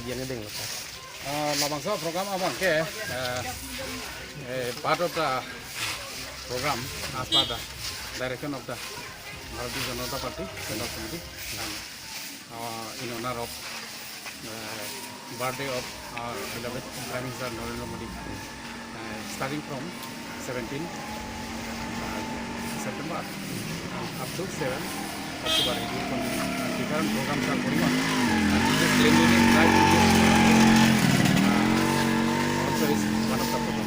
biar ngedeng loh. Labangsa program abang ke part of the program as per the direction of the Bharatiya Janata Party Central Committee and in honor of birthday of our beloved Prime Minister Narendra Modi, starting from 17 September up to 7 October. It will continue. Different programs are going on. And this cleanliness drive also is one of the programs.